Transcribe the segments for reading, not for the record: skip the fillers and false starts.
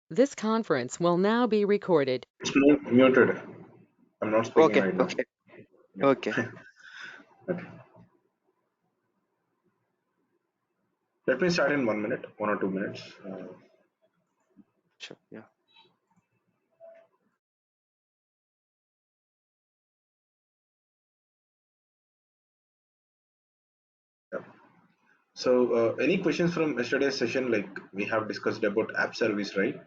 This conference will now be recorded. It's muted. I'm not speaking Okay, right now. okay, Yeah. okay. Okay. Let me start in 1 minute, 1 or 2 minutes. Sure. Yeah. Yeah. So, any questions from yesterday's session? Like we have discussed about app service, right?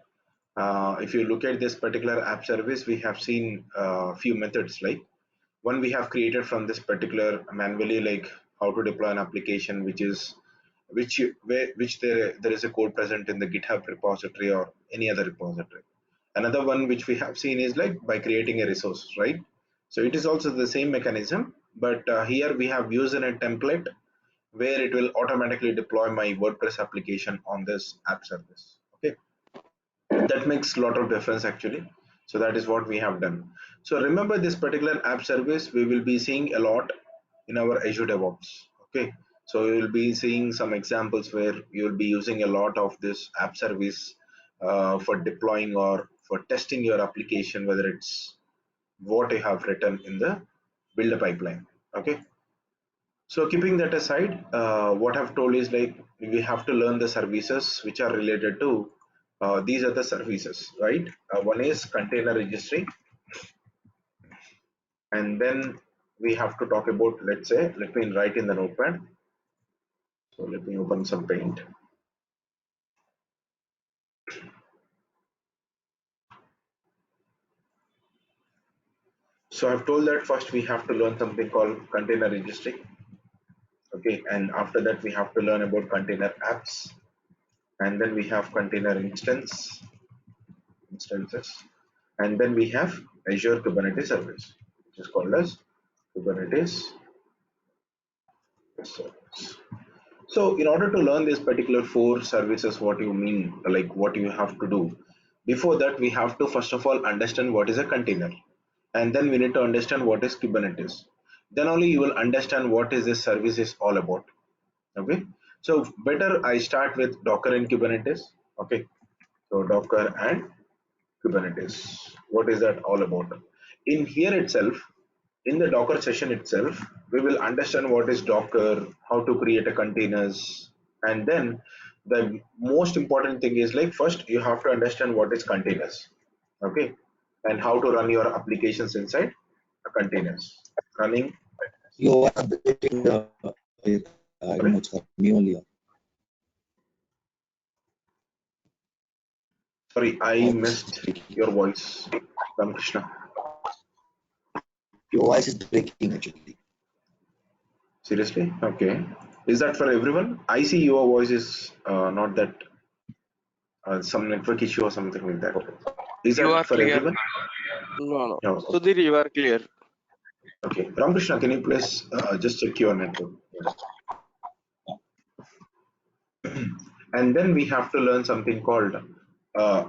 If you look at this particular app service, we have seen a few methods. Like one we have created from this particular manually, like how to deploy an application, which there is a code present in the GitHub repository or any other repository. Another one which we have seen is like by creating a resource, right? So it is also the same mechanism, but here we have used in a template where it will automatically deploy my WordPress application on this app service. Okay, that makes a lot of difference actually. So that is what we have done. So remember this particular app service we will be seeing a lot in our Azure DevOps. Okay, so you will be seeing some examples where you will be using a lot of this app service for deploying or for testing your application, whether it's what you have written in the build pipeline. Okay, so keeping that aside, what I've told is like we have to learn the services which are related to these are the services, right? One is container registry, and then we have to talk about, let's say, let me write in the notepad. So let me open some paint. So I've told that first we have to learn something called container registry. Okay, and after that we have to learn about container apps, and then we have container instances, and then we have Azure Kubernetes service, which is called as Kubernetes service. So in order to learn these particular four services, what you mean, like what you have to do, before that we have to first of all understand what is a container, and then we need to understand what is Kubernetes. Then only you will understand what is this service is all about. Okay, so better I start with Docker and Kubernetes. Okay, so Docker and Kubernetes. What is that all about? In here itself, in the Docker session itself, we will understand what is Docker, how to create a containers, and then the most important thing is like first you have to understand what is containers, okay, and how to run your applications inside a containers. Running. You are breaking I don't Sorry, know, it's me only. sorry, I Voice is missed breaking. your voice, Ramakrishna. Your voice is breaking actually. Seriously? Okay. Is that for everyone? I see your voice is not that some network issue or something like that. Is You that are for clear. everyone? No, no. No. Okay. Sudhir, you are clear. Okay. Ramakrishna, can you please just check your network? Yeah. And then we have to learn something called uh,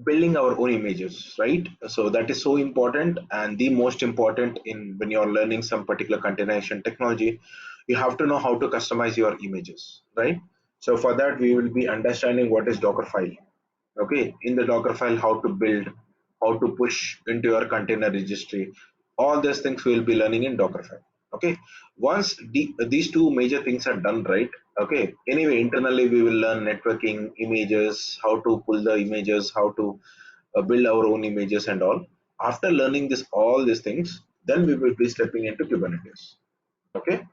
building our own images, right? So that is so important, and the most important in when you're learning some particular containerization technology, you have to know how to customize your images, right? So for that we will be understanding what is Docker file. Okay, in the Docker file, how to build, how to push into your container registry, all these things we will be learning in Docker file. Okay, once these two major things are done, right? Okay, anyway, internally we will learn networking, images, how to pull the images, how to build our own images and all. After learning this all these things, then we will be stepping into Kubernetes. Okay,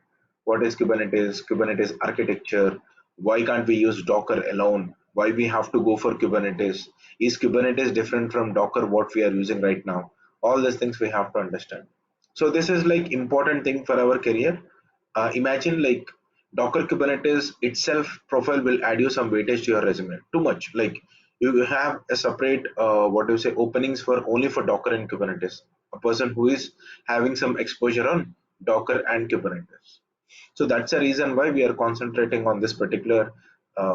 what is Kubernetes architecture, why can't we use Docker alone, why we have to go for Kubernetes, is Kubernetes different from Docker what we are using right now, all these things we have to understand. So this is like important thing for our career. Imagine like Docker Kubernetes itself profile will add you some weightage to your resume too much, like you have a separate what do you say openings for only for Docker and Kubernetes, a person who is having some exposure on Docker and Kubernetes. So that's the reason why we are concentrating on this particular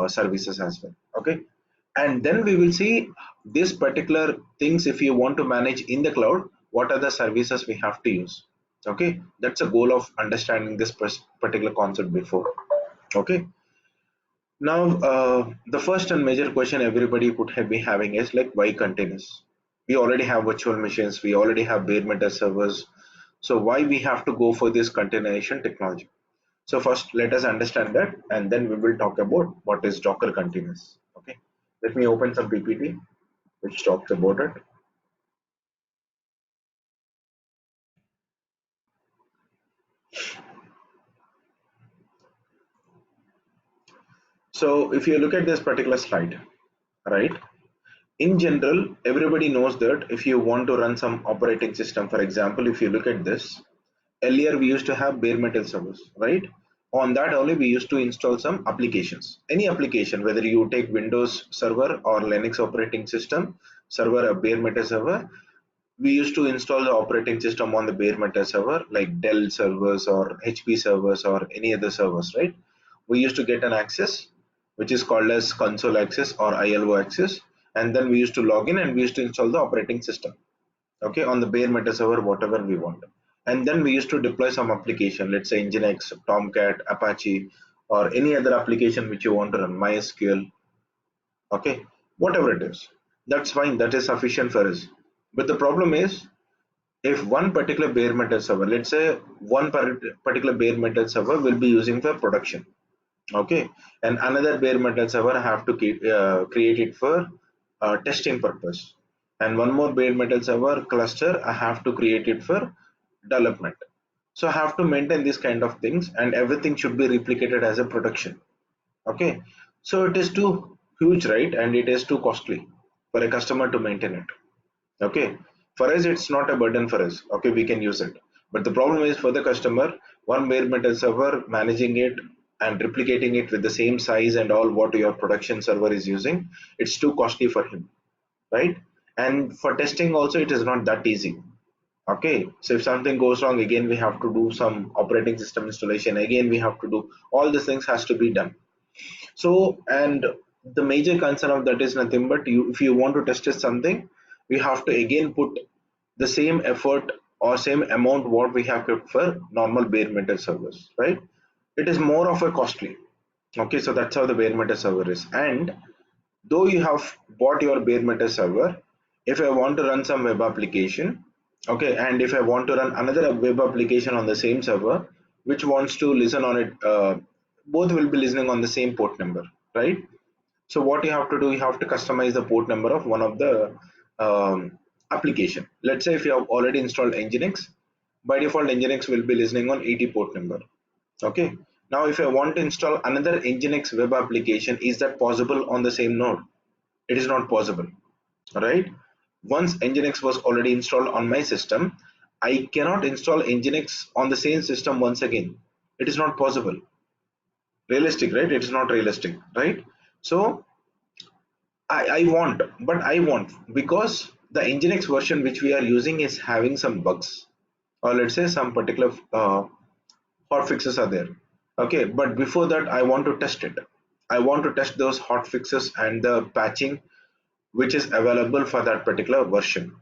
services as well. Okay, and then we will see these particular things. If you want to manage in the cloud, what are the services we have to use? Okay, that's a goal of understanding this particular concept before. Okay, Now, the first and major question everybody could have been having is like, why containers? We already have virtual machines, we already have bare metal servers. So why we have to go for this containerization technology? So first, let us understand that, and then we will talk about what is Docker containers. Okay, let me open some PPT which talks about it. So if you look at this particular slide, right? In general, everybody knows that if you want to run some operating system, for example, if you look at this, earlier we used to have bare metal servers, right? On that only we used to install some applications. Any application, whether you take Windows server or Linux operating system server, a bare metal server, we used to install the operating system on the bare metal server like Dell servers or HP servers or any other servers, right? We used to get an access which is called as console access or ILO access, and then we used to log in and we used to install the operating system, okay, on the bare metal server, whatever we want. And then we used to deploy some application, let's say Nginx, Tomcat, Apache, or any other application which you want to run, MySQL, okay, whatever it is. That's fine, that is sufficient for us. But the problem is, if one particular bare metal server, let's say particular bare metal server will be using for production, okay, and another bare metal server have to create it for testing purpose, and one more bare metal server cluster I have to create it for development. So I have to maintain these kind of things, and everything should be replicated as a production, okay. So it is too huge, right? And it is too costly for a customer to maintain it, okay. For us it's not a burden for us, okay, we can use it. But the problem is for the customer, one bare metal server managing it and replicating it with the same size and all what your production server is using, it's too costly for him, right? And for testing also it is not that easy, okay. So if something goes wrong, again we have to do some operating system installation, again we have to do all these things has to be done. So, and the major concern of that is nothing but, you if you want to test something, we have to again put the same effort or same amount what we have kept for normal bare metal servers, right? It is more of a costly, okay. So that's how the bare metal server is. And though you have bought your bare metal server, if I want to run some web application, okay, and if I want to run another web application on the same server which wants to listen on it, both will be listening on the same port number, right? So what you have to do, you have to customize the port number of one of the application. Let's say if you have already installed Nginx, by default Nginx will be listening on 80 port number, okay. Now if I want to install another Nginx web application, is that possible on the same node? It is not possible, right? Once Nginx was already installed on my system, I cannot install Nginx on the same system once again. It is not possible. Realistic, right? It is not realistic, right? So I want, but I want, because the Nginx version which we are using is having some bugs, or let's say some particular hot fixes are there, okay. But before that I want to test it. I want to test those hot fixes and the patching which is available for that particular version.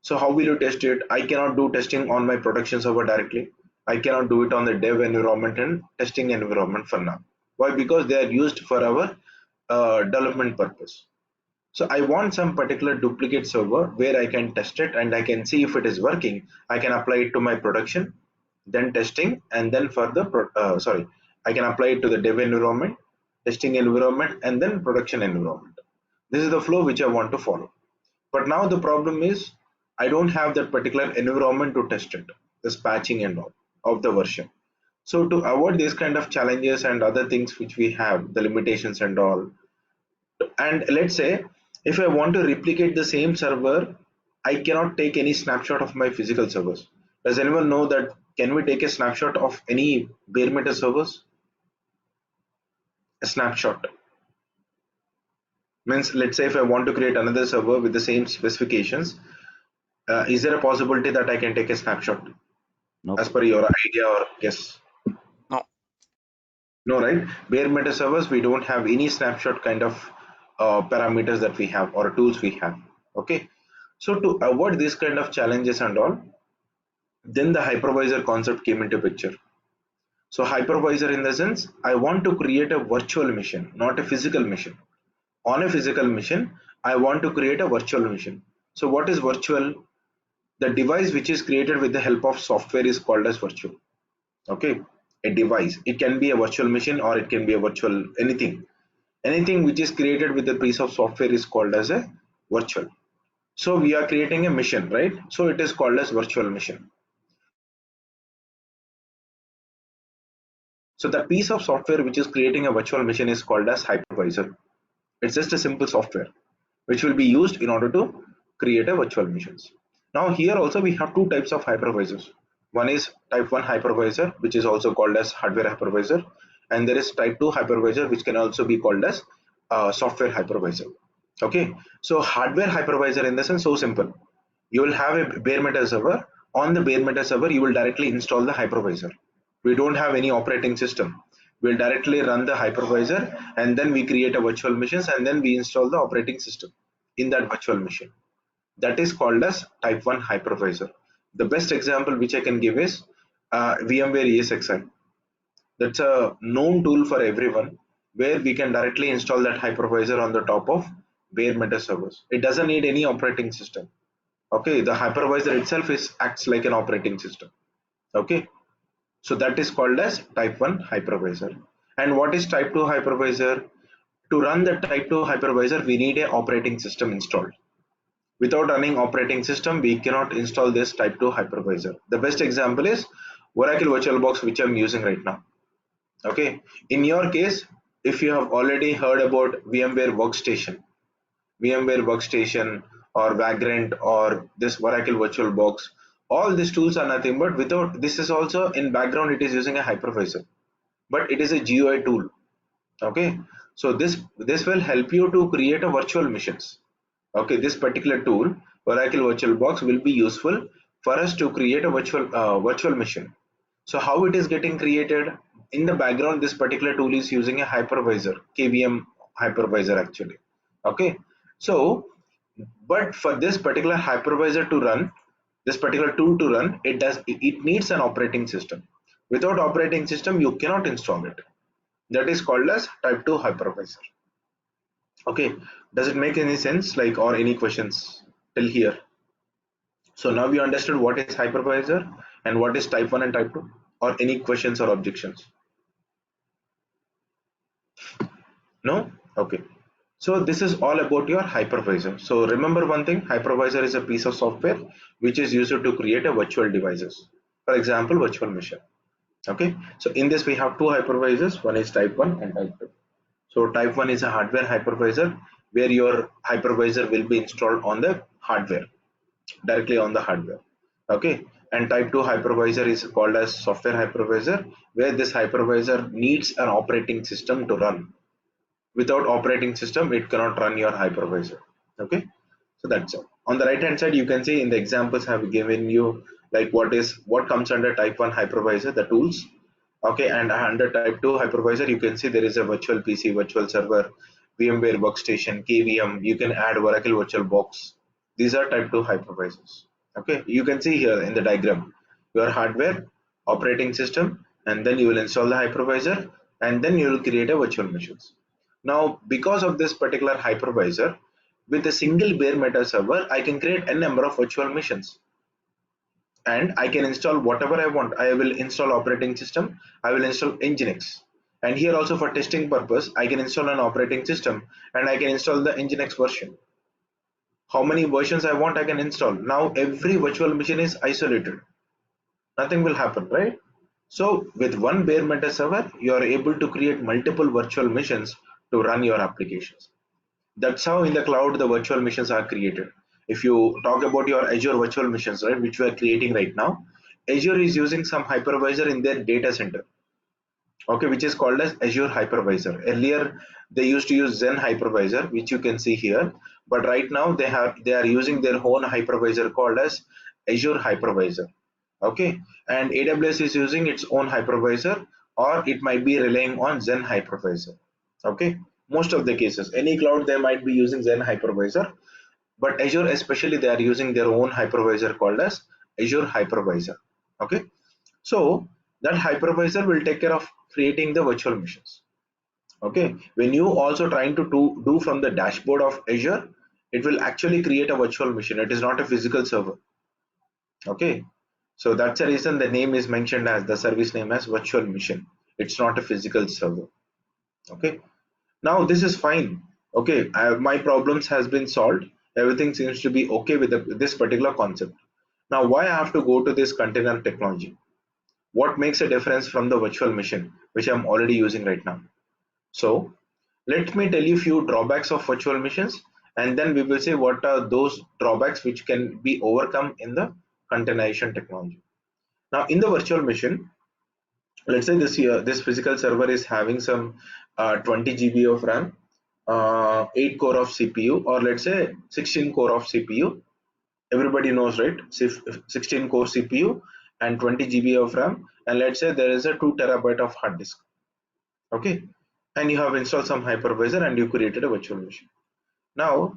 So how will you test it? I cannot do testing on my production server directly. I cannot do it on the dev environment and testing environment for now. Why? Because they are used for our development purpose. So I want some particular duplicate server where I can test it and I can see if it is working. I can apply it to my production, then testing, and then for the I can apply it to the dev environment, testing environment, and then production environment. This is the flow which I want to follow. But now the problem is I don't have that particular environment to test it, this patching and all of the version. So to avoid these kind of challenges and other things which we have, the limitations and all, and let's say if I want to replicate the same server, I cannot take any snapshot of my physical servers. Does anyone know that? Can we take a snapshot of any bare metal servers? A snapshot means, let's say if I want to create another server with the same specifications, is there a possibility that I can take a snapshot Nope. as per your idea or guess? No. No, right? Bare metal servers, we don't have any snapshot kind of parameters that we have or tools we have. Okay. So to avoid these kind of challenges and all, then the hypervisor concept came into picture. So hypervisor in the sense, I want to create a virtual machine, not a physical machine. On a physical machine, I want to create a virtual machine. So what is virtual? The device which is created with the help of software is called as virtual. Okay, a device. It can be a virtual machine or it can be a virtual anything. Anything which is created with a piece of software is called as a virtual. So we are creating a machine, right? So it is called as virtual machine. So the piece of software which is creating a virtual machine is called as hypervisor. It's just a simple software which will be used in order to create a virtual machines. Now here also we have two types of hypervisors. One is type 1 hypervisor, which is also called as hardware hypervisor, and there is type 2 hypervisor, which can also be called as software hypervisor. Okay, so hardware hypervisor in the sense so simple. You will have a bare metal server. On the bare metal server, you will directly install the hypervisor. We don't have any operating system. We'll directly run the hypervisor, and then we create a virtual machines, and then we install the operating system in that virtual machine. That is called as type 1 hypervisor. The best example which I can give is VMware ESXi. That's a known tool for everyone, where we can directly install that hypervisor on the top of bare metal servers. It doesn't need any operating system. Okay, the hypervisor itself acts like an operating system. Okay, so that is called as type 1 hypervisor. And what is type 2 hypervisor? To run the type 2 hypervisor, we need an operating system installed. Without running operating system, we cannot install this type 2 hypervisor. The best example is Oracle VirtualBox, which I'm using right now. Okay, in your case, if you have already heard about VMware Workstation or Vagrant or this Oracle VirtualBox, all these tools are nothing but without this is also in background it is using a hypervisor, but it is a GUI tool. Okay, so this will help you to create a virtual machines. Okay, this particular tool Oracle VirtualBox will be useful for us to create a virtual machine. So how it is getting created? In the background, this particular tool is using a hypervisor, KVM hypervisor actually. Okay, so but for this particular hypervisor to run, this particular tool to run, it needs an operating system. Without operating system, you cannot install it. That is called as type 2 hypervisor. Okay, does it make any sense, like, or any questions till here? So now we understood what is hypervisor and what is type 1 and type 2, or any questions or objections? No? Okay. So this is all about your hypervisor. So remember one thing, hypervisor is a piece of software which is used to create a virtual devices. For example, virtual machine. Okay. So in this we have two hypervisors, one is type 1 and type 2. So type 1 is a hardware hypervisor where your hypervisor will be installed on the hardware, directly on the hardware. Okay. And type 2 hypervisor is called as software hypervisor, where this hypervisor needs an operating system to run. Without operating system, it cannot run your hypervisor. Okay, so that's all. On the right hand side, you can see in the examples I have given you, like what comes under type 1 hypervisor, the tools. Okay, and under type 2 hypervisor, you can see there is a virtual PC, virtual server, VMware Workstation, KVM. You can add Oracle VirtualBox. These are type 2 hypervisors. Okay, you can see here in the diagram your hardware, operating system, and then you will install the hypervisor, and then you will create a virtual machines. Now, because of this particular hypervisor, with a single bare metal server, I can create a number of virtual machines, and I can install whatever I want. I will install operating system, I will install Nginx, and here also for testing purpose, I can install an operating system and I can install the Nginx version. How many versions I want, I can install. Now every virtual machine is isolated. Nothing will happen, right? So with one bare metal server, you are able to create multiple virtual machines to run your applications. That's how in the cloud the virtual machines are created. If you talk about your Azure virtual machines, right, which we are creating right now, Azure is using some hypervisor in their data center, okay, which is called as Azure Hypervisor. Earlier they used to use Zen hypervisor, which you can see here, but right now they are using their own hypervisor called as Azure Hypervisor. Okay, and AWS is using its own hypervisor, or it might be relying on Zen hypervisor. Okay, most of the cases, any cloud they might be using Zen hypervisor, but Azure especially they are using their own hypervisor called as Azure Hypervisor. Okay, so that hypervisor will take care of creating the virtual machines. Okay, when you also trying to do from the dashboard of Azure, it will actually create a virtual machine. It is not a physical server. Okay, so that's the reason the name is mentioned as the service name as virtual machine. It's not a physical server. Okay, now this is fine. Okay, my problems has been solved. Everything seems to be okay with this particular concept. Now why I have to go to this container technology? What makes a difference from the virtual machine which I'm already using right now? So let me tell you few drawbacks of virtual machines, and then we will say what are those drawbacks which can be overcome in the containerization technology. Now in the virtual machine, let's say this physical server is having some 20 GB of RAM, 8 core of CPU, or let's say 16 core of CPU. Everybody knows, right? 16 core CPU and 20 GB of RAM, and let's say there is a 2 terabyte of hard disk. Okay, and you have installed some hypervisor and you created a virtual machine. Now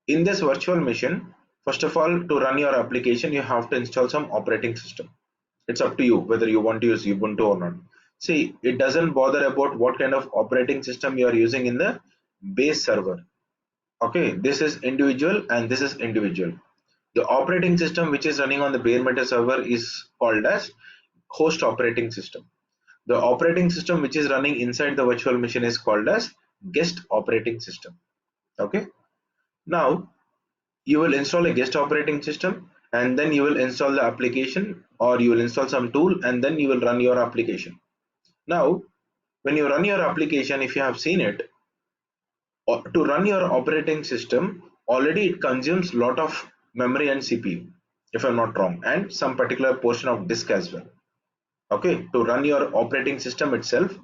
in this virtual machine, first of all, to run your application you have to install some operating system. It's up to you whether you want to use Ubuntu or not. See, it doesn't bother about what kind of operating system you are using in the base server. Okay, this is individual and this is individual. The operating system which is running on the bare metal server is called as host operating system. The operating system which is running inside the virtual machine is called as guest operating system. Okay, now you will install a guest operating system, and then you will install the application, or you will install some tool, and then you will run your application. Now when you run your application, if you have seen it, to run your operating system, already it consumes lot of memory and CPU, if I'm not wrong, and some particular portion of disk as well. Okay, to run your operating system itself,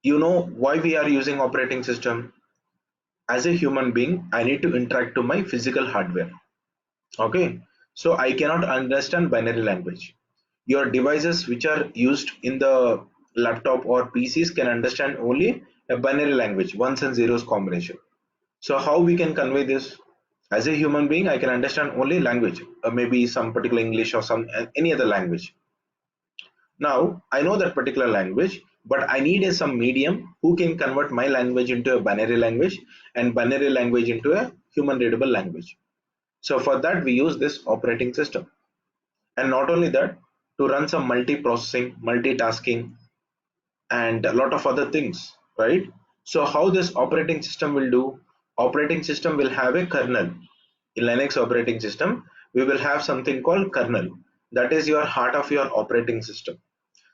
you know why we are using operating system. As a human being, I need to interact to my physical hardware. Okay, so I cannot understand binary language. Your devices which are used in the laptop or PCs can understand only a binary language, ones and zeros combination. So how we can convey this? As a human being, I can understand only language, maybe some particular English or some any other language. Now I know that particular language, but I need some medium who can convert my language into a binary language and binary language into a human readable language. So for that we use this operating system. And not only that, to run some multi-processing, multitasking, and a lot of other things, right? So how this operating system will do? Operating system will have a kernel. In Linux operating system, we will have something called kernel. That is your heart of your operating system.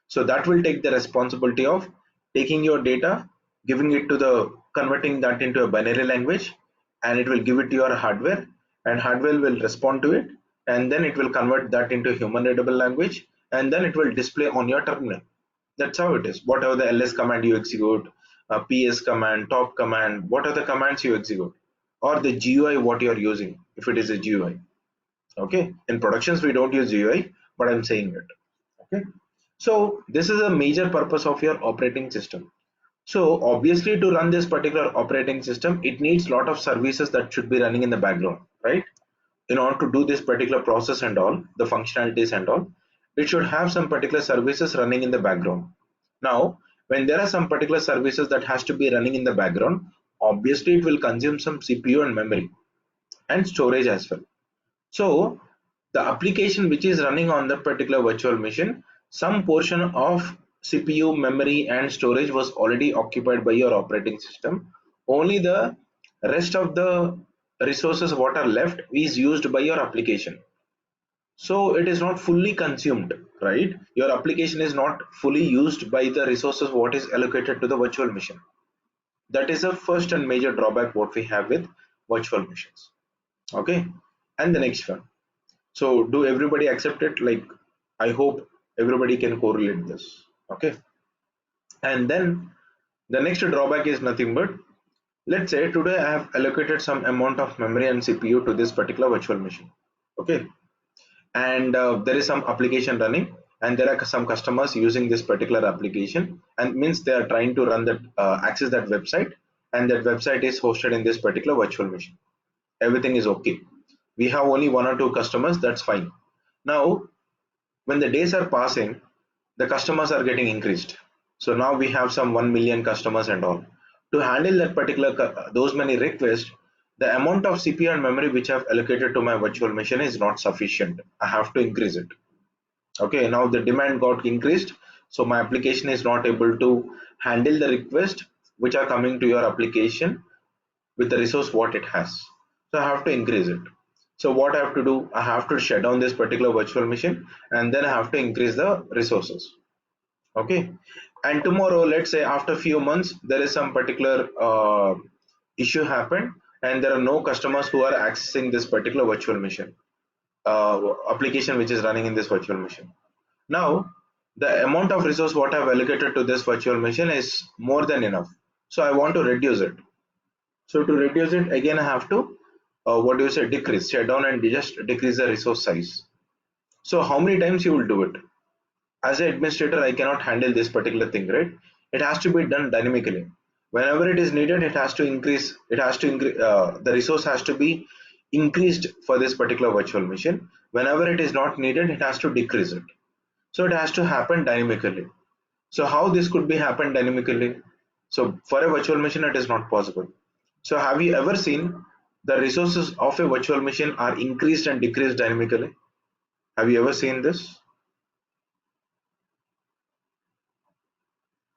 So that will take the responsibility of taking your data, giving it to the converting that into a binary language, and it will give it to your hardware, and hardware will respond to it, and then it will convert that into human readable language, and then it will display on your terminal. That's how it is. Whatever the ls command you execute, ps command, top command, what are the commands you execute, or the GUI what you are using, if it is a GUI. Okay, in productions we don't use GUI, but I'm saying it. Okay, so this is a major purpose of your operating system. So obviously to run this particular operating system, it needs lot of services that should be running in the background, right? In order to do this particular process and all, the functionalities and all, it should have some particular services running in the background. Now, when there are some particular services that has to be running in the background, obviously it will consume some CPU and memory and storage as well. So the application which is running on that particular virtual machine, some portion of CPU, memory and storage was already occupied by your operating system. Only the rest of the resources what are left is used by your application. So it is not fully consumed, right? Your application is not fully used by the resources what is allocated to the virtual machine. That is the first and major drawback what we have with virtual machines. Okay, and the next one. So do everybody accept it? Like, I hope everybody can correlate this. Okay, and then the next drawback is nothing but, let's say today I have allocated some amount of memory and CPU to this particular virtual machine. Okay, and there is some application running, and there are some customers using this particular application, and means they are trying to run that access that website, and that website is hosted in this particular virtual machine. Everything is okay. We have only one or two customers, that's fine. Now when the days are passing, the customers are getting increased. So now we have some 1 million customers and all. To handle that particular those many requests, the amount of CPU and memory which I've allocated to my virtual machine is not sufficient. I have to increase it. Okay, now the demand got increased, so my application is not able to handle the request which are coming to your application with the resource what it has. So I have to increase it. So what I have to do, I have to shut down this particular virtual machine and then I have to increase the resources. Okay, and tomorrow, let's say after few months, there is some particular issue happened and there are no customers who are accessing this particular virtual machine application which is running in this virtual machine. Now the amount of resource what I've allocated to this virtual machine is more than enough, so I want to reduce it. So to reduce it again, I have to what do you say, decrease, shut down and just decrease the resource size. So how many times you will do it? As an administrator, I cannot handle this particular thing, right? It has to be done dynamically. Whenever it is needed, it has to increase, the resource has to be increased for this particular virtual machine. Whenever it is not needed, it has to decrease it. So it has to happen dynamically. So how this could be happen dynamically? So for a virtual machine, it is not possible. So have you ever seen the resources of a virtual machine are increased and decreased dynamically? Have you ever seen this?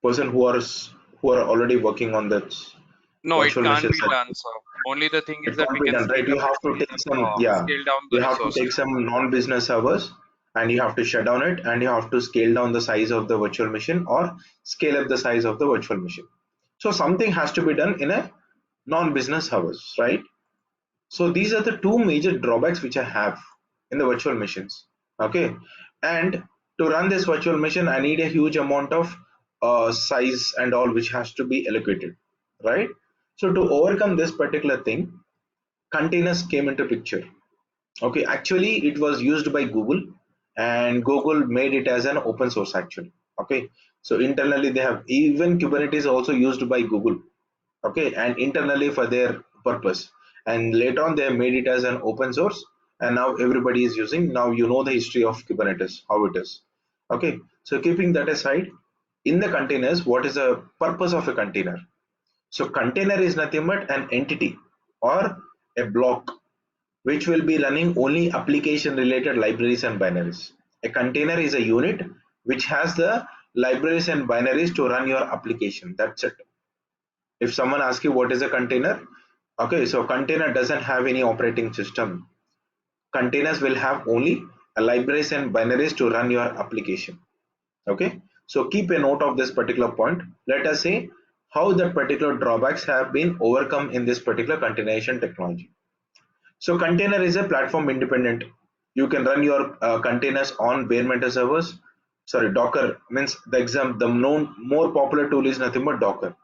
Person who are already working on that No, it virtual can't machine be side. done, sir. Only the thing is It that can't we be can done, right? scale You up have to the take some, yeah, scale down the you have to take resources. some non-business hours and you have to shut down it and you have to scale down the size of the virtual machine or scale up the size of the virtual machine. So something has to be done in a non-business hours, right? So these are the two major drawbacks which I have in the virtual machines. Okay, and to run this virtual machine, I need a huge amount of size and all which has to be allocated, right? So to overcome this particular thing, containers came into picture. Okay, actually it was used by Google and Google made it as an open source actually. Okay, so internally they have even Kubernetes also used by Google. Okay, and internally for their purpose, and later on they made it as an open source and now everybody is using. Now you know the history of Kubernetes, how it is. Okay, so keeping that aside, in the containers, what is the purpose of a container? So container is nothing but an entity or a block which will be running only application related libraries and binaries. A container is a unit which has the libraries and binaries to run your application. That's it. If someone asks you what is a container, okay, so container doesn't have any operating system. Containers will have only libraries and binaries to run your application. Okay, so keep a note of this particular point. Let us see how that particular drawbacks have been overcome in this particular containerization technology. So container is a platform independent. You can run your containers on bare metal servers. Sorry, Docker means the known more popular tool is nothing but Docker.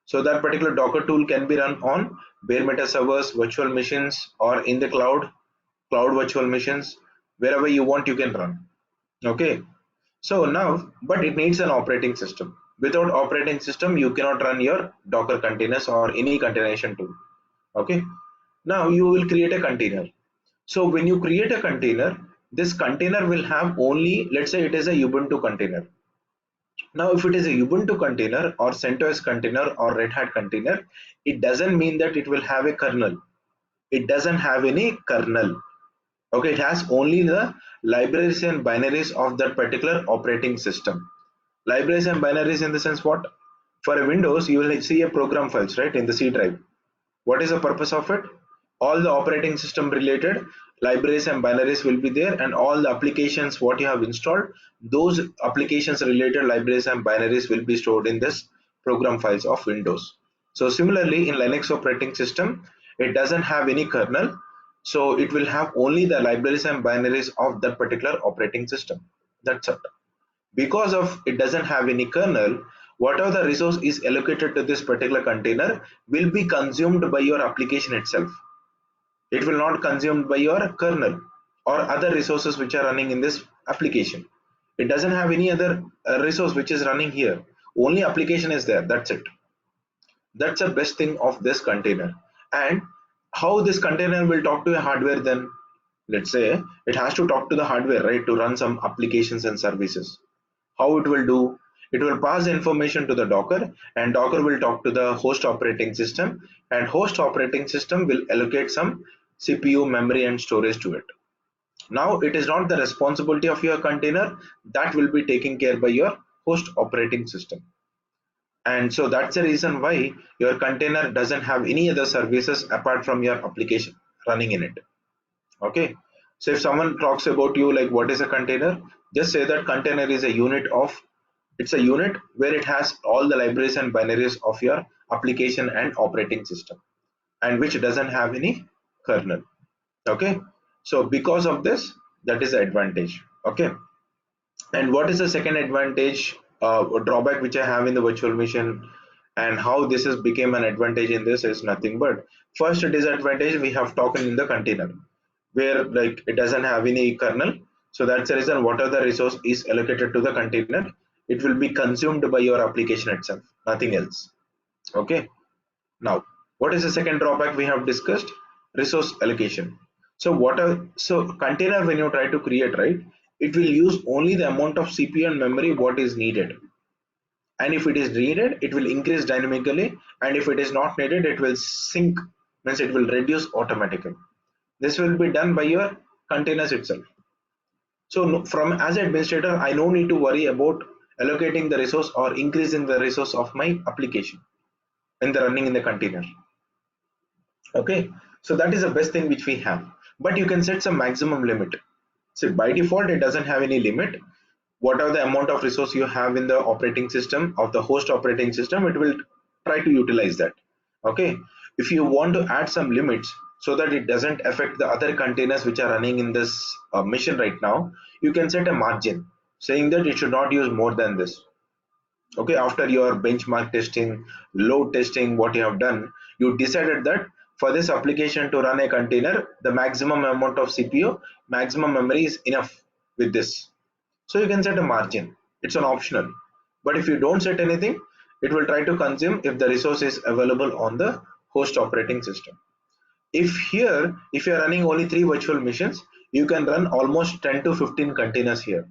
So that particular Docker tool can be run on bare metal servers, virtual machines, or in the cloud virtual machines, wherever you want you can run. Okay. So now, but it needs an operating system. Without operating system, you cannot run your Docker containers or any containerization tool. Okay. Now you will create a container. So when you create a container, this container will have only, let's say it is a Ubuntu container. Now, if it is a Ubuntu container or CentOS container or Red Hat container, it doesn't mean that it will have a kernel. It doesn't have any kernel. Okay, it has only the libraries and binaries of that particular operating system. Libraries and binaries in the sense what? For a Windows, you will see a program files, right, in the C drive. What is the purpose of it? All the operating system related libraries and binaries will be there, and all the applications what you have installed, those applications related libraries and binaries will be stored in this program files of Windows. So similarly in Linux operating system, it doesn't have any kernel, so it will have only the libraries and binaries of that particular operating system. That's it. Because of it doesn't have any kernel, whatever the resource is allocated to this particular container will be consumed by your application itself. It will not consumed by your kernel or other resources which are running in this application. It doesn't have any other resource which is running here. Only application is there. That's it. That's the best thing of this container. And how this container will talk to a hardware then? Let's say it has to talk to the hardware, right, to run some applications and services. How it will do? It will pass the information to the Docker, and Docker will talk to the host operating system, and host operating system will allocate some CPU, memory, and storage to it. Now it is not the responsibility of your container, that will be taken care by your host operating system. And so that's the reason why your container doesn't have any other services apart from your application running in it. Okay, so if someone talks about you like what is a container, just say that container is a unit of, it's a unit where it has all the libraries and binaries of your application and operating system, and which doesn't have any kernel. Okay, so because of this, that is the advantage. Okay, and what is the second advantage, drawback which I have in the virtual machine, and how this has become an advantage in this is nothing but, first disadvantage we have talked in the container, where like it doesn't have any kernel. So that's the reason whatever the resource is allocated to the container, it will be consumed by your application itself, nothing else. Okay, now what is the second drawback we have discussed? Resource allocation. So container, when you try to create, right, it will use only the amount of CPU and memory what is needed, and if it is needed it will increase dynamically, and if it is not needed it will sink, means it will reduce automatically. This will be done by your containers itself. So from as an administrator, I no need to worry about allocating the resource or increasing the resource of my application in the running in the container. Okay, so that is the best thing which we have, but you can set some maximum limit. So by default it doesn't have any limit. Whatever the amount of resource you have in the operating system of the host operating system, it will try to utilize that. Okay, if you want to add some limits so that it doesn't affect the other containers which are running in this mission right now, you can set a margin saying that it should not use more than this. Okay, after your benchmark testing, load testing, what you have done, you decided that for this application to run a container, the maximum amount of CPU, maximum memory is enough with this. So you can set a margin, it's an optional. But if you don't set anything, it will try to consume if the resource is available on the host operating system. If you're running only 3 virtual machines, you can run almost 10 to 15 containers here.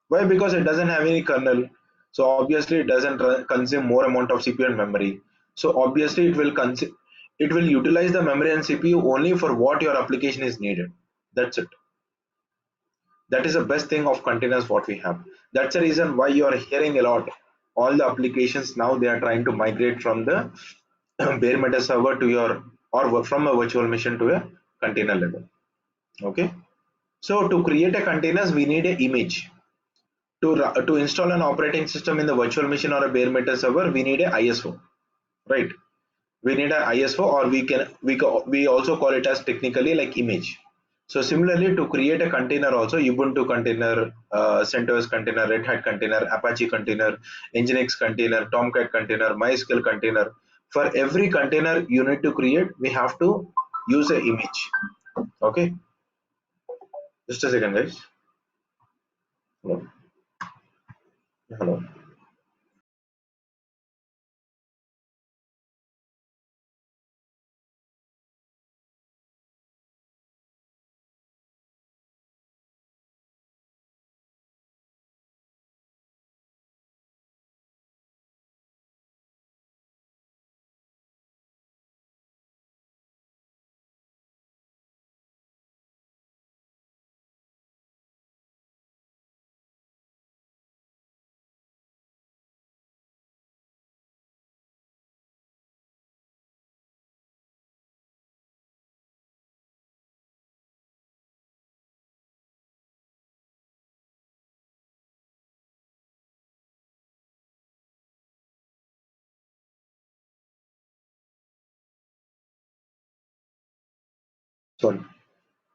Why? Because it doesn't have any kernel, so obviously it doesn't consume more amount of CPU and memory. So obviously it will utilize the memory and CPU only for what your application is needed. That's it. That is the best thing of containers what we have. That's the reason why you are hearing a lot. All the applications now they are trying to migrate from the bare metal server to your, or from a virtual machine to a container level. Okay. So to create a containers, we need an image. To install an operating system in the virtual machine or a bare metal server, we need a ISO, right? We need an ISO, or we also call it as technically like image. So similarly, to create a container also, Ubuntu container, CentOS container, Red Hat container, Apache container, Nginx container, Tomcat container, MySQL container. For every container you need to create, we have to use an image. Okay, just a second, guys. Hello. Hello. Sorry.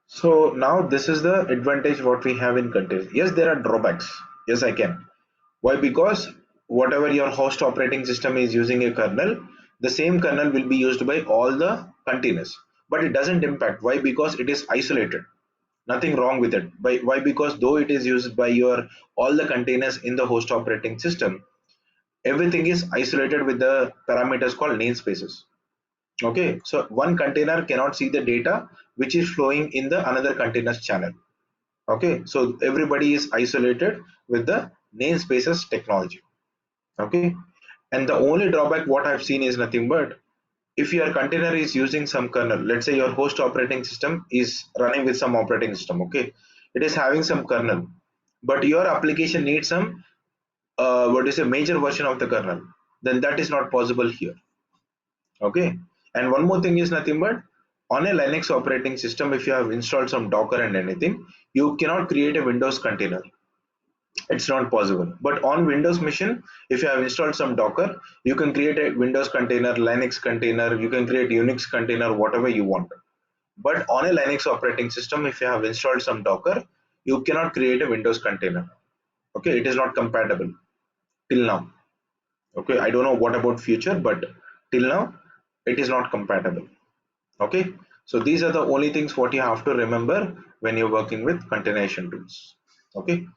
So now this is the advantage what we have in containers. Yes, there are drawbacks. Yes, I can. Why? Because whatever your host operating system is using a kernel, the same kernel will be used by all the containers. But it doesn't impact. Why? Because it is isolated. Nothing wrong with it. Why? Because though it is used by your all the containers in the host operating system, everything is isolated with the parameters called namespaces. Okay, so one container cannot see the data which is flowing in the another container's channel. Okay, so everybody is isolated with the namespaces technology. Okay, and the only drawback what I've seen is nothing but if your container is using some kernel, let's say your host operating system is running with some operating system, okay, it is having some kernel, but your application needs some what is a major version of the kernel, then that is not possible here. Okay, and one more thing is nothing but on a Linux operating system, if you have installed some Docker and anything, you cannot create a Windows container. It's not possible. But on Windows machine, if you have installed some Docker, you can create a Windows container, Linux container, you can create Unix container, whatever you want. But on a Linux operating system, if you have installed some Docker, you cannot create a Windows container. Okay, it is not compatible till now. Okay, I don't know what about future, but till now it is not compatible. Okay, so these are the only things what you have to remember when you're working with containerization tools. Okay,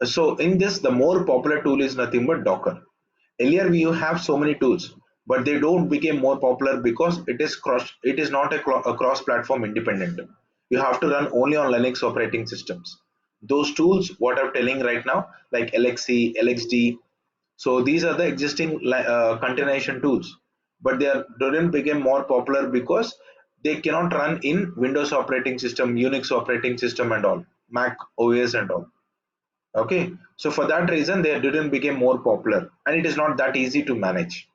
so in this the more popular tool is nothing but Docker. Earlier we have so many tools, but they don't become more popular because it is not a cross platform independent. You have to run only on Linux operating systems. Those tools what I'm telling right now, like LXC, LXD, so these are the existing containerization tools, but they didn't become more popular because they cannot run in Windows operating system, Unix operating system, and all, Mac OS and all. Okay, so for that reason they didn't become more popular, and it is not that easy to manage.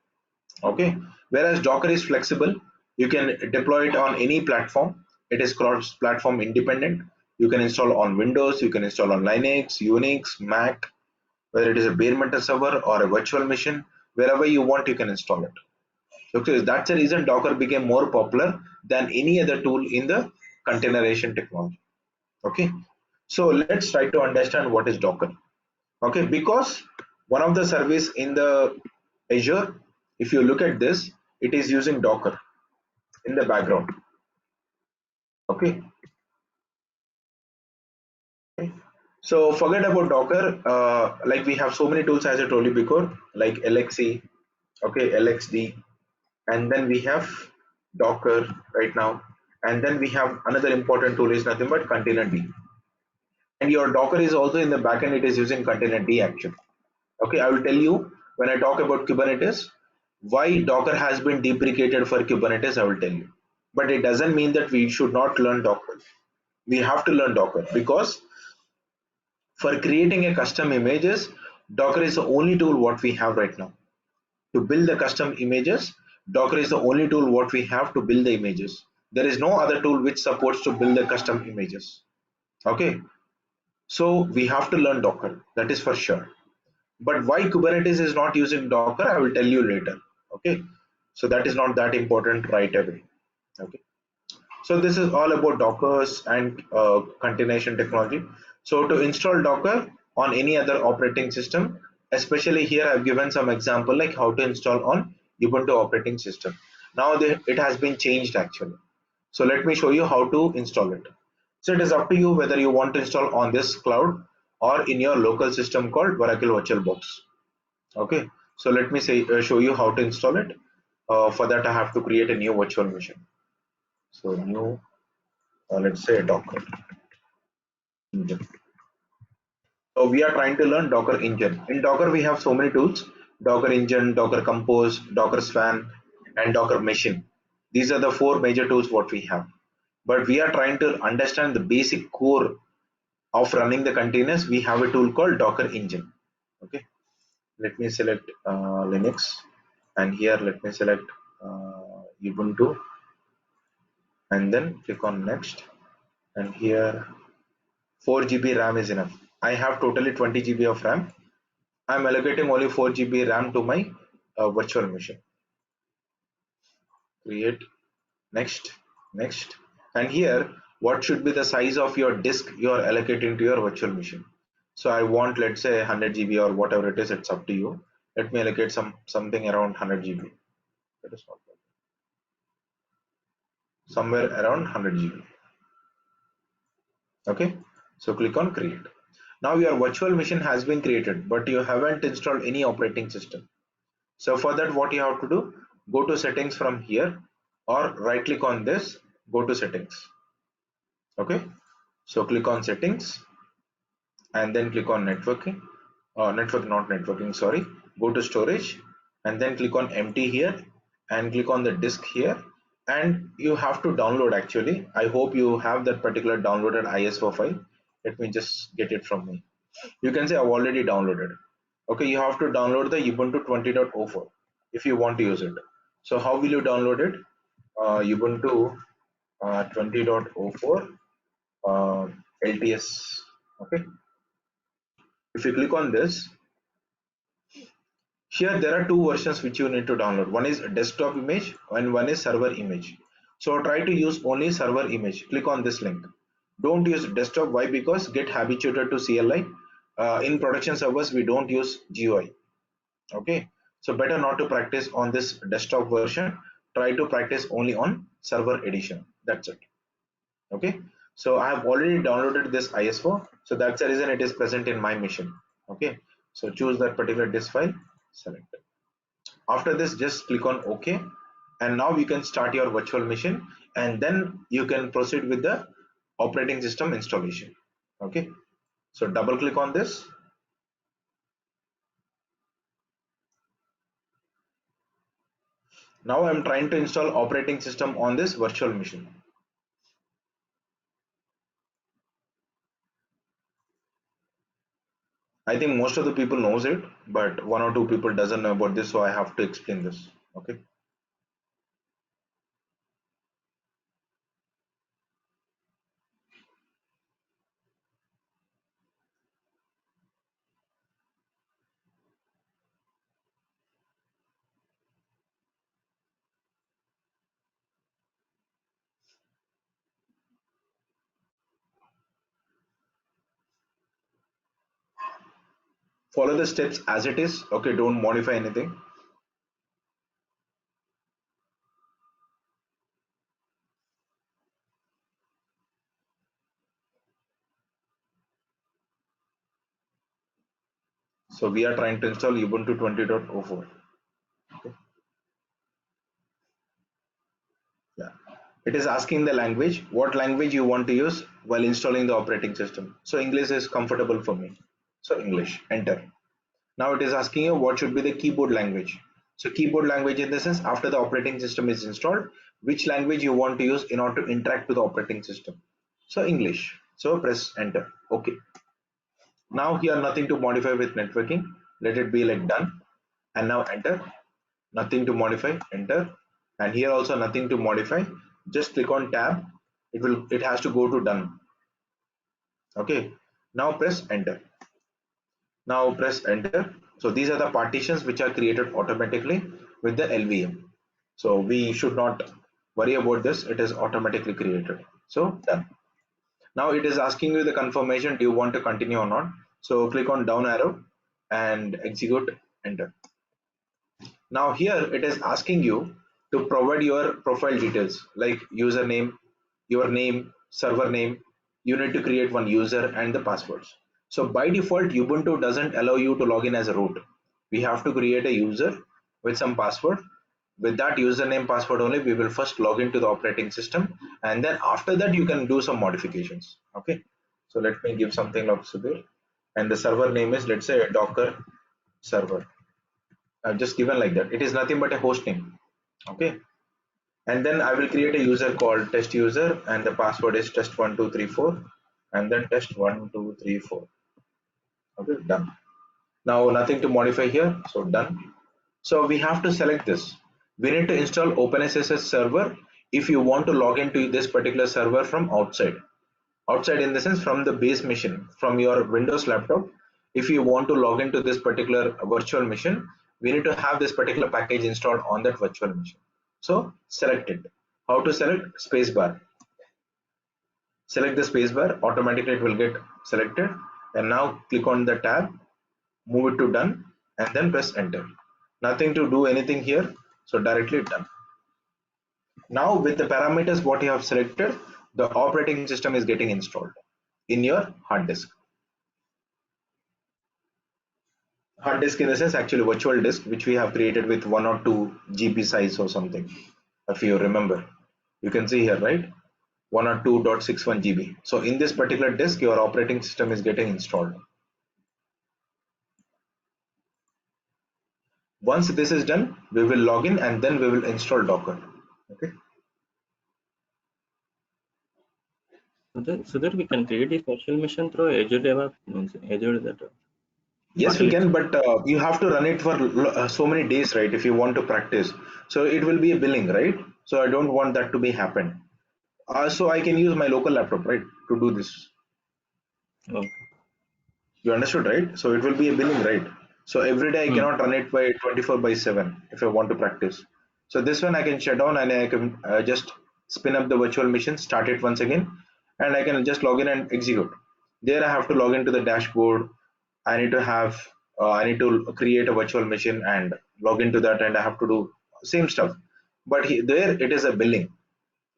Okay, whereas Docker is flexible, you can deploy it on any platform. It is cross-platform independent. You can install on Windows, you can install on Linux, Unix, Mac, whether it is a bare metal server or a virtual machine, wherever you want you can install it. Okay, that's the reason Docker became more popular than any other tool in the containerization technology. Okay, so let's try to understand what is Docker. Okay, because one of the service in the Azure, if you look at this, it is using Docker in the background. Okay, so forget about Docker. Like we have so many tools as I told you before, like LXC, okay, LXD, and then we have Docker right now, and then we have another important tool is nothing but container D, and your Docker is also in the backend, it is using container D actually. Okay, I will tell you when I talk about Kubernetes why Docker has been deprecated for Kubernetes. I will tell you, but it doesn't mean that we should not learn Docker. We have to learn Docker because for creating a custom images, Docker is the only tool what we have right now. To build the custom images, Docker is the only tool what we have to build the images. There is no other tool which supports to build the custom images. Okay, so we have to learn Docker, that is for sure. But why Kubernetes is not using Docker, I will tell you later. Okay, so that is not that important right away. Okay, so this is all about Dockers and containerization technology. So to install Docker on any other operating system, especially here I've given some example like how to install on Ubuntu operating system. Now it has been changed actually. So let me show you how to install it. So it is up to you whether you want to install on this cloud or in your local system called Oracle VirtualBox. Okay, so let me show you how to install it. For that I have to create a new virtual machine. So new, let's say Docker engine. So we are trying to learn Docker engine. In Docker we have so many tools: Docker engine, Docker compose, Docker span, and Docker machine. These are the four major tools what we have. But we are trying to understand the basic core of running the containers. We have a tool called Docker engine. Okay, let me select Linux, and here let me select Ubuntu, and then click on next, and here 4 GB RAM is enough. I have totally 20 GB of RAM. I'm allocating only 4 GB RAM to my virtual machine. Create, next, next, and here what should be the size of your disk you are allocating to your virtual machine. So I want, let's say 100 GB or whatever it is, it's up to you. Let me allocate something around 100 GB. That is not bad. Somewhere around 100 GB. Okay, so click on create. Now your virtual machine has been created, but you haven't installed any operating system. So for that, what you have to do, go to settings from here, or right click on this, go to settings. Okay, so click on settings and then click on networking. network, not networking, sorry. Go to storage and then click on empty here and click on the disk here, and you have to download actually. I hope you have that particular downloaded ISO file. Let me just get it from me. You can say I've already downloaded. Okay, you have to download the Ubuntu 20.04 if you want to use it. So how will you download it? Ubuntu 20.04 LTS. Okay, if you click on this, here there are two versions which you need to download. One is desktop image and one is server image. So try to use only server image. Click on this link. Don't use desktop. Why? Because get habituated to CLI. In production servers we don't use GUI. Okay, so better not to practice on this desktop version. Try to practice only on server edition. That's it. Okay, so I have already downloaded this ISO, so that's the reason it is present in my machine. Okay, so choose that particular disk file, select it. After this, just click on OK, and now you can start your virtual machine, and then you can proceed with the operating system installation. Okay, so double click on this. Now I'm trying to install operating system on this virtual machine. I think most of the people knows it, but one or two people doesn't know about this, so I have to explain this. Okay, follow the steps as it is. Okay, don't modify anything. So we are trying to install Ubuntu 20.04. Okay. Yeah. It is asking the language, what language you want to use while installing the operating system. So English is comfortable for me. So English, enter. Now it is asking you what should be the keyboard language. So keyboard language in the sense after the operating system is installed, which language you want to use in order to interact with the operating system. So English. So press enter. Okay. Now here nothing to modify with networking. Let it be like done. And now enter. Nothing to modify, enter. And here also nothing to modify. Just click on tab. It has to go to done. Okay. Now press enter. Now press enter. So these are the partitions which are created automatically with the LVM. So we should not worry about this. It is automatically created. So done. Now it is asking you the confirmation. Do you want to continue or not? So click on down arrow and execute, enter. Now here it is asking you to provide your profile details like username, your name, server name. You need to create one user and the passwords. So by default, Ubuntu doesn't allow you to log in as a root. We have to create a user with some password. With that username password only, we will first log into the operating system, and then after that you can do some modifications. Okay. So let me give something like Subir, and the server name is, let's say, Docker server. I've just given like that. It is nothing but a host name. Okay, and then I will create a user called test user, and the password is test1234, and then test1234. Okay, done. Now nothing to modify here, so done. So we have to select this. We need to install OpenSSH server if you want to log into this particular server from outside. Outside in the sense from the base machine, from your Windows laptop. If you want to log into this particular virtual machine, we need to have this particular package installed on that virtual machine. So select it. How to select? Spacebar. Select the spacebar, automatically it will get selected, and now click on the tab, move it to done, and then press enter. Nothing to do anything here, so directly done. Now with the parameters what you have selected, the operating system is getting installed in your hard disk. Hard disk in the sense actually virtual disk which we have created with 1 or 2 GB size or something. If you remember, you can see here, right? 1 or 2.61 GB. So in this particular disk, your operating system is getting installed. Once this is done, we will log in and then we will install Docker. Okay. So that we can create a virtual machine through Azure DevOps, means Azure that. Yes, What we will it? can, but you have to run it for so many days, right? If you want to practice, so it will be a billing, right? So I don't want that to be happen. So I can use my local laptop, right, to do this. Okay. You understood, right? So it will be a billing, right? So every day I Hmm. cannot run it by 24/7 if I want to practice. So this one I can shut down and I can just spin up the virtual machine, start it once again, and I can just log in and execute. There I have to log into the dashboard. I need to create a virtual machine and log into that, and I have to do same stuff. But there it is a billing.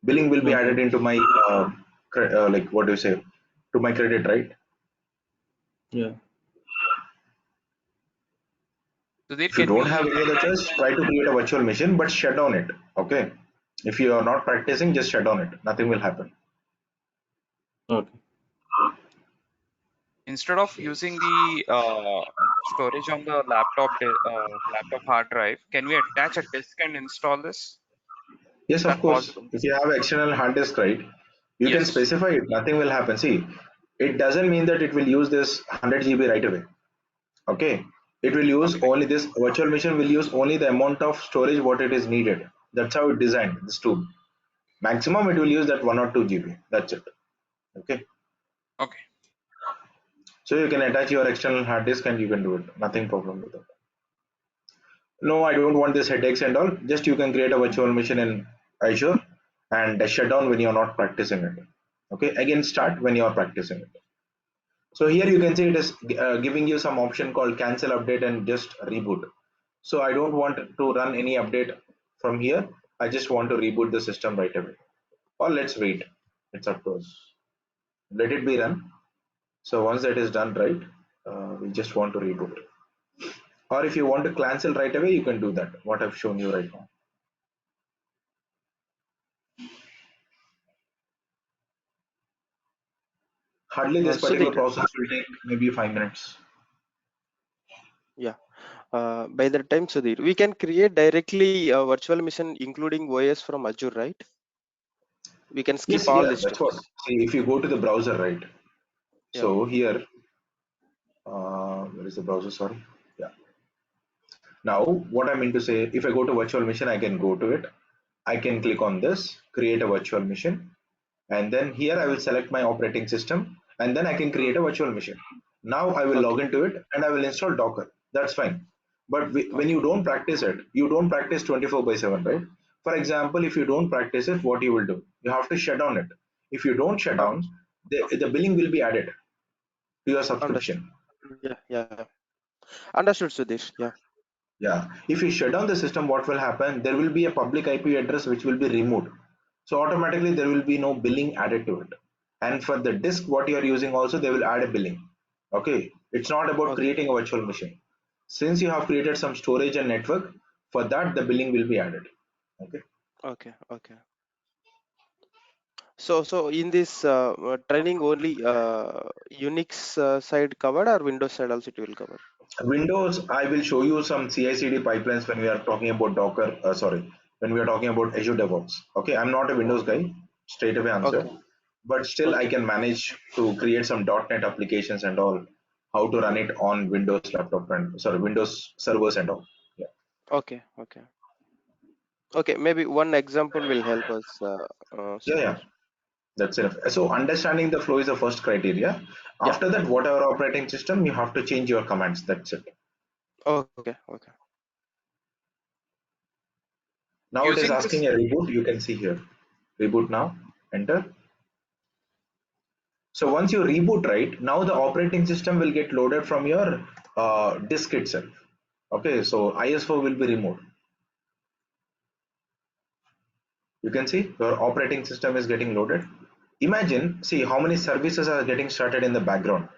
Billing will be Okay. added into my like what do you say, to my credit, right? Yeah. Sudhir, If you can don't have we any other choice, try to create a virtual machine, but shut down it. Okay. If you are not practicing, just shut down it. Nothing will happen. Okay. instead of using the storage on the laptop hard drive, can we attach a disk and install this? Is Yes, of that course. possible? If you have external hard disk, right, you can Yes. specify it. Nothing will happen. See, it doesn't mean that it will use this 100 GB right away. Okay. It will use Okay. only this virtual machine will use only the amount of storage what it is needed. That's how it designed this tool. Maximum it will use that 1 or 2 GB. That's it. Okay. Okay. So you can attach your external hard disk and you can do it. Nothing problem with that. No, I don't want this headaches and all. Just you can create a virtual machine in Azure and shut down when you're not practicing it. Okay, again start when you're practicing it. So here you can see it is giving you some option called cancel update and just reboot. So I don't want to run any update from here. I just want to reboot the system right away. Or let's wait. It's up to us. Let it be run. So once that is done, right, we just want to reboot. Or if you want to cancel right away, you can do that. What I've shown you right now. Hardly this particular Sudhir, process will take maybe 5 minutes. yeah. By the time, Sudhir, we can create directly a virtual machine including OS from Azure, right? We can skip Yes, all yeah, the that's what. steps. See, if you go to the browser, right? Yeah. So here, where is the browser? Sorry. Yeah. Now, what I mean to say, if I go to virtual machine, I can go to it. I can click on this, create a virtual machine, and then here I will select my operating system, and then I can Hmm. create a virtual machine. Now I will log Okay. into it and I will install Docker. That's fine. But when you Okay. don't practice it, you don't practice 24/7, right? For example, if you don't practice it, what you will do? You have to shut down it. If you don't shut down, Understood. the billing will be added to your Understood. subscription. Yeah. Yeah. Understood, Sudhir. Yeah. Yeah. If you shut down the system, what will happen? There will be a public IP address which will be removed. So automatically there will be no billing added to it. And for the disk, what you are using also, they will add a billing. Okay. It's not about Okay. creating a virtual machine. Since you have created some storage and network, for that the billing will be added. Okay. Okay. Okay. So in this training only Unix side covered or Windows side also it will cover? Windows, I will show you some CI/CD pipelines when we are talking about Docker. Sorry, when we are talking about Azure DevOps. Okay, I'm not a Windows guy. Straight away answer. Okay. But still, I Okay. can manage to create some .NET applications and all. How to run it on Windows laptop and sorry Windows servers and all. Yeah, Okay. Okay. Okay. Maybe one example will help us, yeah, Sudhir. yeah. That's enough. So understanding the flow is the first criteria. Yeah. After that, whatever operating system, you have to change your commands. That's it. Okay. Okay. Now it is Using this, asking a reboot. You can see here. Reboot now. Enter. So once you reboot, right, now the operating system will get loaded from your disk itself. Okay, so IS4 will be removed. You can see your operating system is getting loaded. Imagine, see how many services are getting started in the background.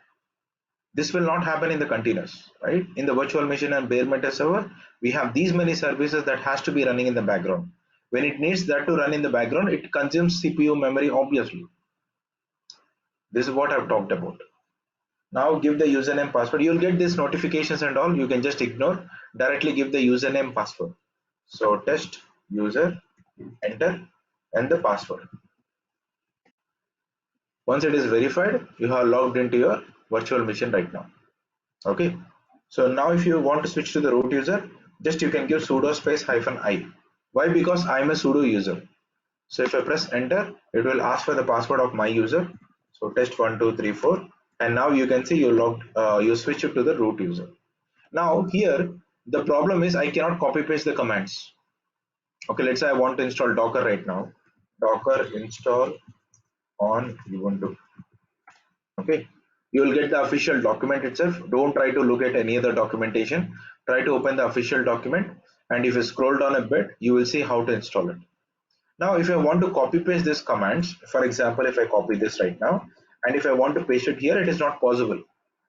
This will not happen in the containers, right? In the virtual machine and bare metal server, we have these many services that has to be running in the background. When it needs that to run in the background, it consumes CPU memory, obviously. This is what I've talked about. Now give the username password. You'll get these notifications and all. You can just ignore. directly give the username password. So test user, enter, and the password. Once it is verified, you have logged into your virtual machine right now. Okay. So now if you want to switch to the root user, just you can give sudo space -i. Why? Because I'm a sudo user. So if I press enter, it will ask for the password of my user. So test 1 2 3 4, and now you can see you logged. You switch it to the root user. Now here the problem is I cannot copy paste the commands. Okay, let's say I want to install Docker right now. Docker install on Ubuntu. Okay, you will get the official document itself. Don't try to look at any other documentation. Try to open the official document, and if you scroll down a bit, you will see how to install it. Now if I want to copy paste these commands, for example, if I copy this right now and if I want to paste it here, it is not possible.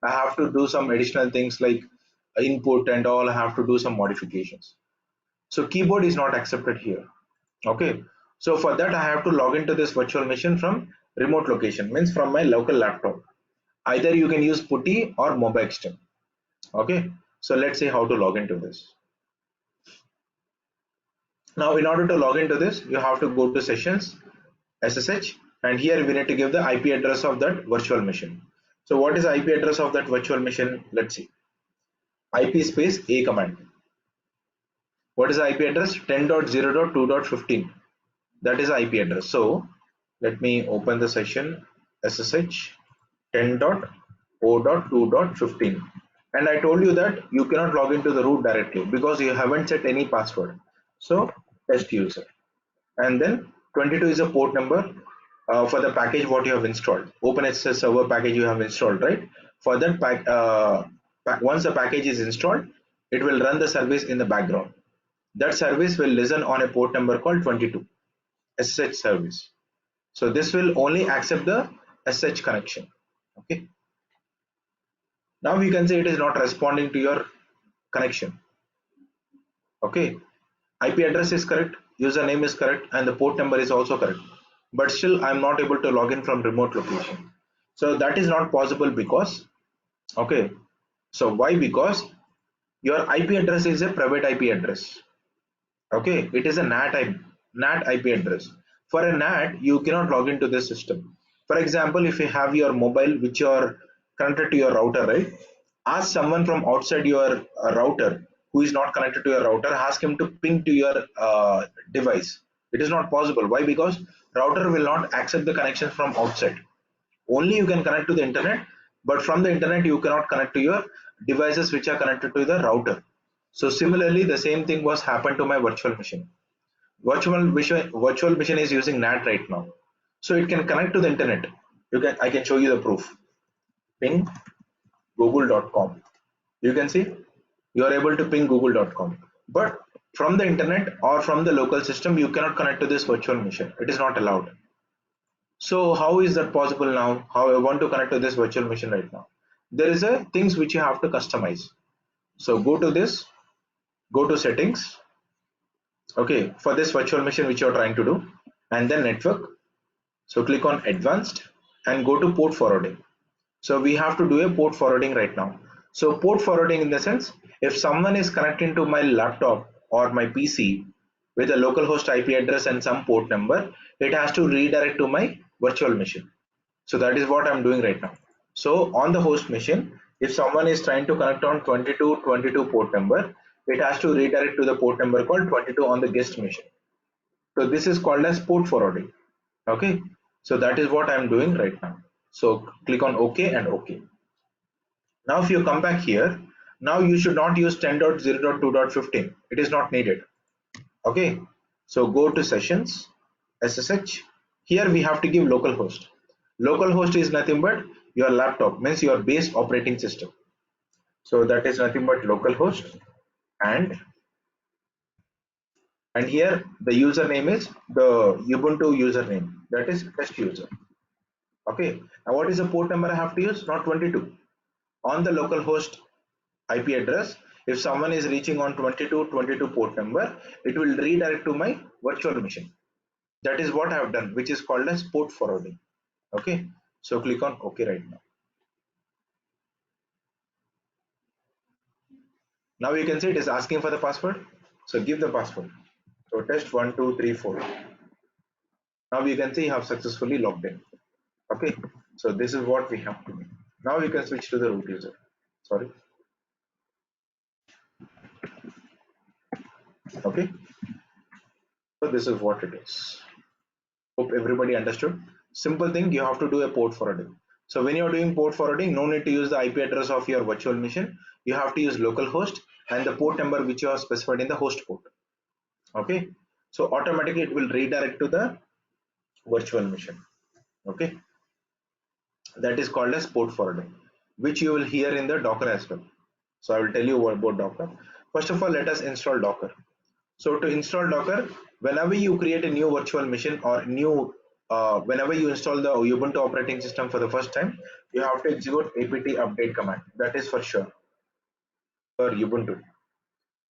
I have to do some additional things like input and all. I have to do some modifications. So keyboard is not accepted here. Okay, so for that I have to log into this virtual machine from remote location, means from my local laptop. Either you can use putty or mobextem. Okay, so let's see how to log into this. Now in order to log into this, you have to go to sessions, SSH, and here we need to give the IP address of that virtual machine. So what is the IP address of that virtual machine? Let's see. IP space A command. What is the IP address? 10.0.2.15. That is the IP address. So let me open the session, SSH 10.0.2.15. And I told you that you cannot log into the root directly because you haven't set any password. So test user. And then 22 is a port number for the package what you have installed. OpenSSL server package you have installed, right? For that once the package is installed, it will run the service in the background. That service will listen on a port number called 22, SSH service. So this will only accept the SSH connection. Okay. Now you can say it is not responding to your connection. Okay. IP address is correct, username is correct, and the port number is also correct. But still, I'm not able to log in from remote location. So that is not possible because, okay. So why? Because your IP address is a private IP address. Okay, it is a NAT IP address. For a NAT, you cannot log into this system. For example, if you have your mobile which you are connected to your router, right? Ask someone from outside your router who is not connected to your router, ask him to ping to your device. It is not possible. Why? Because router will not accept the connections from outside. Only you can connect to the internet, but from the internet you cannot connect to your devices which are connected to the router. So similarly, the same thing was happened to my virtual machine. Virtual machine is using NAT right now, so it can connect to the internet. I can show you the proof. Ping google.com. You can see you are able to ping google.com, but from the internet or from the local system you cannot connect to this virtual machine. It is not allowed. So how is that possible now? How I want to connect to this virtual machine right now? There is a things which you have to customize. So go to this, go to settings, okay, for this virtual machine which you are trying to do, and then network. So click on advanced and go to port forwarding. So we have to do a port forwarding right now. So port forwarding in the sense, if someone is connecting to my laptop or my PC with a localhost IP address and some port number, it has to redirect to my virtual machine. So that is what I'm doing right now. So on the host machine, if someone is trying to connect on 2222 port number, it has to redirect to the port number called 22 on the guest machine. So this is called as port forwarding. Okay, so that is what I'm doing right now. So click on OK and OK. Now if you come back here, now you should not use 10.0.2.15. It is not needed. Okay, so go to sessions, SSH. Here we have to give localhost. Localhost is nothing but your laptop, means your base operating system. So that is nothing but localhost, and here the username is the Ubuntu username, that is test user. Okay, now what is the port number I have to use? Not 22. On the localhost IP address, if someone is reaching on 2222 port number, it will redirect to my virtual machine. That is what I have done, which is called as port forwarding. Okay, so click on OK right now. Now you can see it is asking for the password. So give the password. So test 1, 2, 3, 4. Now you can see you have successfully logged in. Okay. So this is what we have to do. Now you can switch to the root user. Sorry. Okay. So this is what it is. Hope everybody understood. Simple thing, you have to do a port forwarding. So when you're doing port forwarding, no need to use the IP address of your virtual machine. You have to use localhost and the port number which you have specified in the host port. Okay. So automatically it will redirect to the virtual machine. Okay. That is called as port forwarding, which you will hear in the Docker as well. So I will tell you about Docker. First of all, let us install Docker. So to install Docker, whenever you create a new virtual machine or whenever you install the Ubuntu operating system for the first time, you have to execute apt update command. That is for sure for Ubuntu,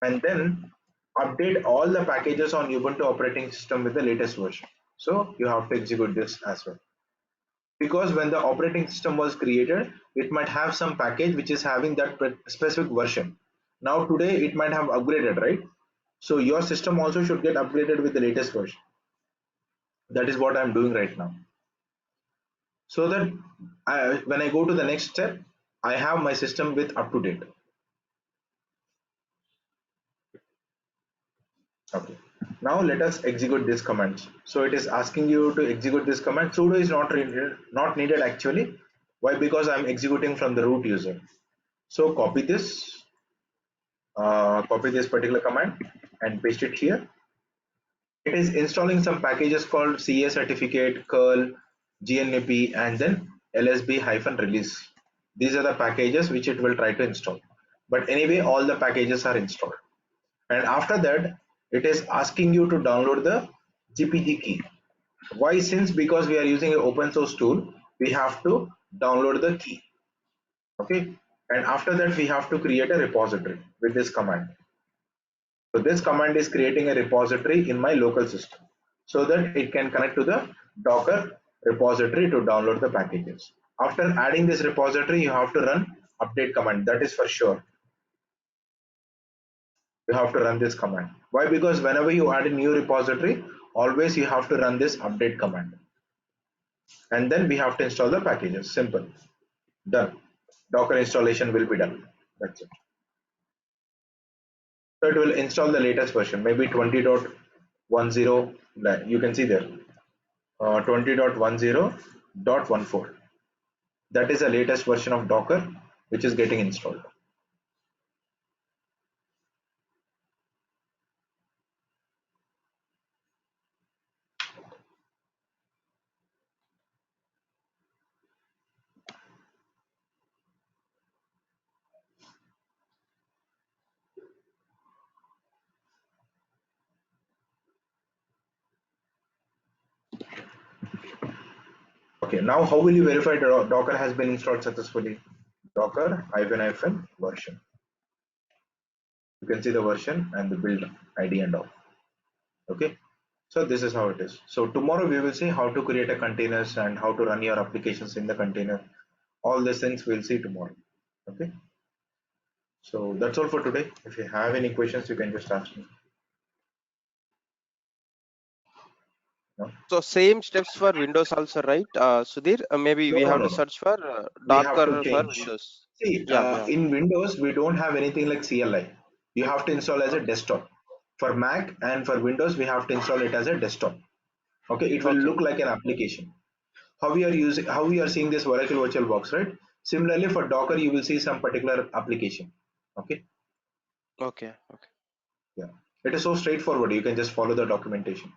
and then update all the packages on Ubuntu operating system with the latest version. So you have to execute this as well, because when the operating system was created, it might have some package which is having that specific version. Now today it might have upgraded, right? So your system also should get upgraded with the latest version. That is what I'm doing right now, so that when I go to the next step, I have my system with up to date. Okay, now let us execute this command. So it is asking you to execute this command. Sudo is not needed actually. Why? Because I'm executing from the root user. So copy this particular command and paste it here. It is installing some packages called CA certificate, curl, GNAP, and then lsb-release. These are the packages which it will try to install. But anyway, all the packages are installed. And after that, it is asking you to download the GPG key. Why? Since because we are using an open source tool, we have to download the key. Okay. And after that, we have to create a repository with this command. So this command is creating a repository in my local system so that it can connect to the Docker repository to download the packages. After adding this repository, you have to run update command. That is for sure. You have to run this command. Why? Because whenever you add a new repository, always you have to run this update command. And then we have to install the packages. Simple. Done. Docker installation will be done. That's it. So it will install the latest version, maybe 20.10. You can see there 20.10.14. That is the latest version of Docker which is getting installed. Okay, now how will you verify that Docker has been installed successfully? Docker -" version. You can see the version and the build ID and all. Okay, so this is how it is. So tomorrow we will see how to create a containers and how to run your applications in the container. All these things we'll see tomorrow. Okay, so that's all for today. If you have any questions, you can just ask me. No? So same steps for Windows also, right? Sudhir, maybe No, we no, have no, to no. search for We have to Docker for change. Windows. See, Yeah, yeah. in Windows, we don't have anything like CLI. You have to install as a desktop. For Mac and for Windows, we have to install it as a desktop. Okay, it will Okay, look like an application. How we are seeing this Oracle VirtualBox, right? Similarly, for Docker, you will see some particular application. Okay, okay, okay. yeah, it is so straightforward. You can just follow the documentation.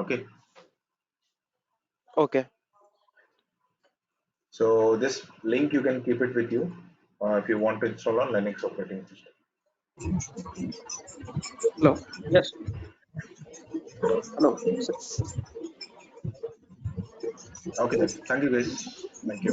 Okay, Okay. so this link you can keep it with you if you want to install on Linux operating system. Hello. Yes. Hello. Okay, then. Thank you, guys. Thank you.